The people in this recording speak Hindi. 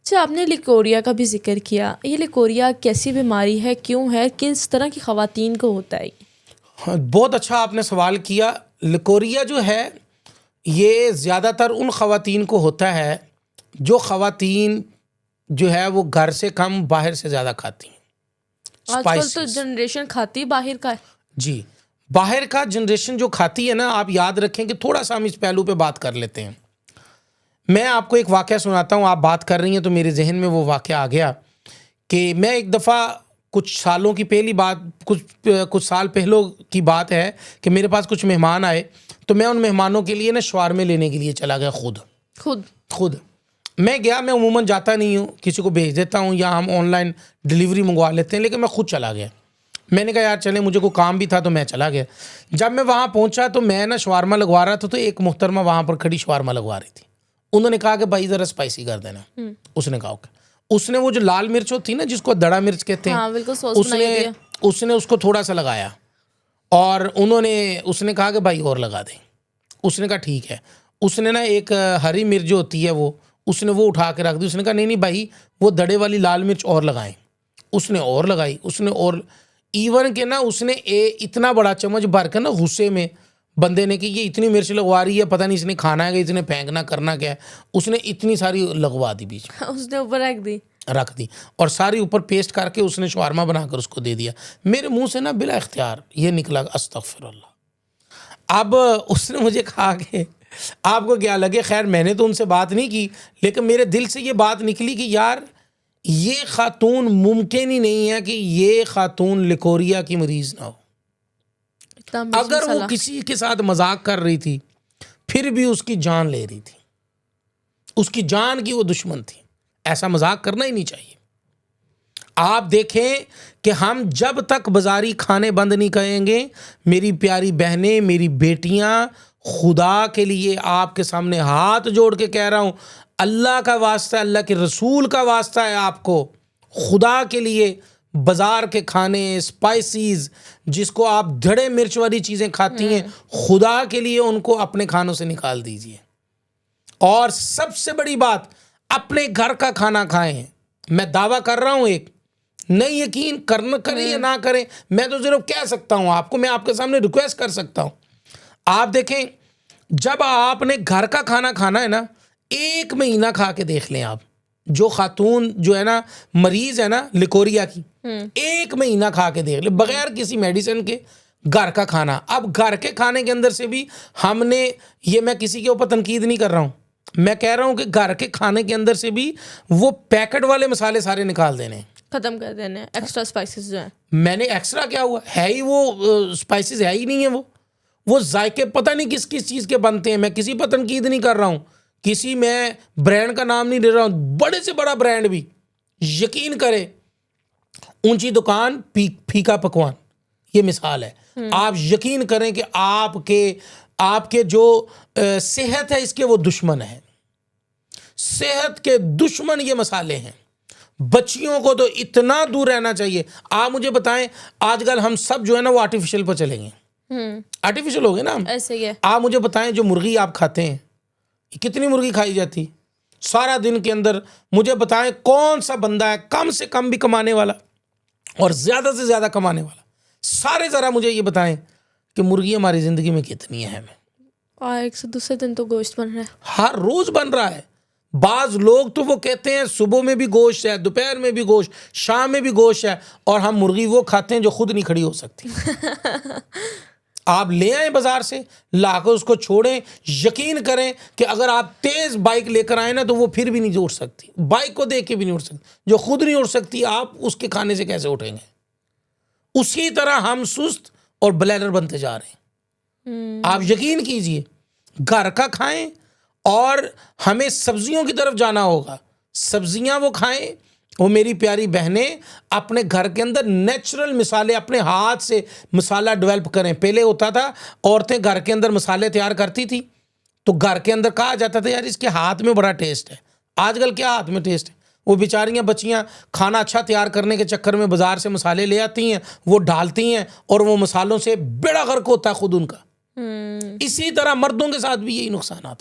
अच्छा, आपने लिकोरिया का भी जिक्र किया। ये लिकोरिया कैसी बीमारी है, क्यों है, किस तरह की ख़वातीन को होता है? हाँ, बहुत अच्छा आपने सवाल किया। लिकोरिया जो है ये ज़्यादातर उन ख़वातीन को होता है जो ख़वातीन जो है वो घर से कम बाहर से ज़्यादा खाती हैं। आजकल तो स्पाइसेस जनरेशन खाती बाहर का है। जी, बाहर का जनरेशन जो खाती है ना, आप याद रखें कि थोड़ा सा हम इस पहलू पे बात कर लेते हैं। मैं आपको एक वाक़या सुनाता हूँ, आप बात कर रही हैं तो मेरे जहन में वो वाक़या आ गया कि मैं एक दफ़ा कुछ सालों की पहली बात, कुछ साल पहलों की बात है कि मेरे पास कुछ मेहमान आए, तो मैं उन मेहमानों के लिए ना शवारमे लेने के लिए चला गया खुद मैं गया। मैं अमूमन जाता नहीं हूँ, किसी को भेज देता हूँ या हम ऑनलाइन डिलीवरी मंगवा लेते हैं, लेकिन मैं खुद चला गया। मैंने कहा यार चले, मुझे कोई काम भी था तो मैं चला गया। जब मैं वहाँ पहुँचा तो मैं ना शवारमा लगवा रहा था, तो एक मुहतरमा वहाँ पर खड़ी शवारमा लगवा रही थी। उन्होंने कहा कि भाई ज़रा स्पाइसी कर देना। उसने कहा ओके। उसने वो जो लाल मिर्च होती है ना, जिसको दड़ा मिर्च कहते हैं, हाँ, बिल्कुल सॉस बनाई होती है। उसने उसको थोड़ा सा लगाया और उसने कहा कि भाई और लगा दें। उसने कहा ठीक है। उसने ना एक हरी मिर्च जो होती है उसने वो उठा के रख दी। उसने कहा नहीं भाई, वो दड़े वाली लाल मिर्च और लगाएं। उसने और लगाई, उसने और इवन के ना उसने इतना बड़ा चम्मच भर कर ना, गुस्से में बंदे ने कि ये इतनी मिर्च लगवा रही है, पता नहीं इसने खाना है कि इसने फेंकना करना क्या है, उसने इतनी सारी लगवा दी बीच में। उसने ऊपर रख दी और सारी ऊपर पेस्ट करके उसने शवारमा बनाकर उसको दे दिया। मेरे मुंह से ना बिला इख्तियार ये निकला अस्तगफिरुल्लाह। अब उसने मुझे कहा कि आपको क्या लगे। खैर मैंने तो उनसे बात नहीं की, लेकिन मेरे दिल से ये बात निकली कि यार ये खातून, मुमकिन ही नहीं है कि ये खातून लिकोरिया की मरीज़ ना हो। अगर वो किसी के साथ मजाक कर रही थी फिर भी उसकी जान ले रही थी, उसकी जान की वो दुश्मन थी। ऐसा मजाक करना ही नहीं चाहिए। आप देखें कि हम जब तक बाजारी खाने बंद नहीं करेंगे, मेरी प्यारी बहनें, मेरी बेटियां, खुदा के लिए आपके सामने हाथ जोड़ के कह रहा हूं, अल्लाह का वास्ता, अल्लाह के रसूल का वास्ता है आपको, खुदा के लिए बाजार के खाने, स्पाइसीज, जिसको आप धड़े मिर्च वाली चीज़ें खाती हैं, खुदा के लिए उनको अपने खानों से निकाल दीजिए। और सबसे बड़ी बात, अपने घर का खाना खाएं। मैं दावा कर रहा हूं, एक नहीं यकीन करना करें या ना करें, मैं तो सिर्फ कह सकता हूं आपको, मैं आपके सामने रिक्वेस्ट कर सकता हूं। आप देखें, जब आपने घर का खाना खाना है ना, 1 महीना खा के देख लें आप। जो खातून जो है ना मरीज है ना लिकोरिया की, 1 महीना खा के देख ले बगैर किसी मेडिसिन के, घर का खाना। अब घर के खाने के अंदर से भी हमने, ये मैं किसी के ऊपर तनकीद नहीं कर रहा हूँ, मैं कह रहा हूँ कि घर के खाने के अंदर से भी वो पैकेट वाले मसाले सारे निकाल देने, खत्म कर देने, एक्स्ट्रा स्पाइसेस जो है। मैंने एक्स्ट्रा क्या हुआ है ही वो स्पाइसेस है ही नहीं है। वो जायके पता नहीं किस किस चीज़ के बनते हैं। मैं किसी पर तनकीद नहीं कर रहा हूँ, किसी मैं ब्रांड का नाम नहीं ले रहा हूँ, बड़े से बड़ा ब्रांड भी, यकीन करें, ऊंची दुकान फीका पकवान, ये मिसाल है। आप यकीन करें कि आपके जो सेहत है इसके वो दुश्मन है, सेहत के दुश्मन ये मसाले हैं। बच्चियों को तो इतना दूर रहना चाहिए। आप मुझे बताएं, आजकल हम सब जो है ना वो आर्टिफिशियल पर चलेंगे, आर्टिफिशियल हो गए ना हम, ऐसे ही है। आप मुझे बताएं, जो मुर्गी आप खाते हैं, कितनी मुर्गी खाई जाती सारा दिन के अंदर? मुझे बताएं कौन सा बंदा है कम से कम भी कमाने वाला और ज़्यादा से ज़्यादा कमाने वाला? सारे ज़रा मुझे ये बताएं कि मुर्गी हमारी ज़िंदगी में कितनी है। हमें एक से दूसरे दिन तो गोश्त बन रहा है, हर रोज़ बन रहा है। बाज़ लोग तो वो कहते हैं सुबह में भी गोश्त है, दोपहर में भी गोश्त, शाम में भी गोश्त है, और हम मुर्गी वो खाते हैं जो खुद नहीं खड़ी हो सकती। आप ले आए बाजार से, लाकर उसको छोड़ें, यकीन करें कि अगर आप तेज़ बाइक लेकर आए ना तो वो फिर भी नहीं उड़ सकती, बाइक को देख के भी नहीं उड़ सकती। जो खुद नहीं उड़ सकती, आप उसके खाने से कैसे उठेंगे? उसी तरह हम सुस्त और ब्लैडर बनते जा रहे हैं। आप यकीन कीजिए, घर का खाएं और हमें सब्जियों की तरफ जाना होगा। सब्जियां वो खाएं, वो मेरी प्यारी बहनें अपने घर के अंदर नेचुरल मसाले, अपने हाथ से मसाला डेवलप करें। पहले होता था औरतें घर के अंदर मसाले तैयार करती थी तो घर के अंदर कहा जाता था यार इसके हाथ में बड़ा टेस्ट है। आजकल क्या हाथ में टेस्ट है? वो बेचारियां बच्चियां खाना अच्छा तैयार करने के चक्कर में बाजार से मसाले ले आती हैं, वो डालती हैं और वो मसालों से बेड़ा गर्क होता है खुद उनका। इसी तरह मर्दों के साथ भी यही नुकसान है।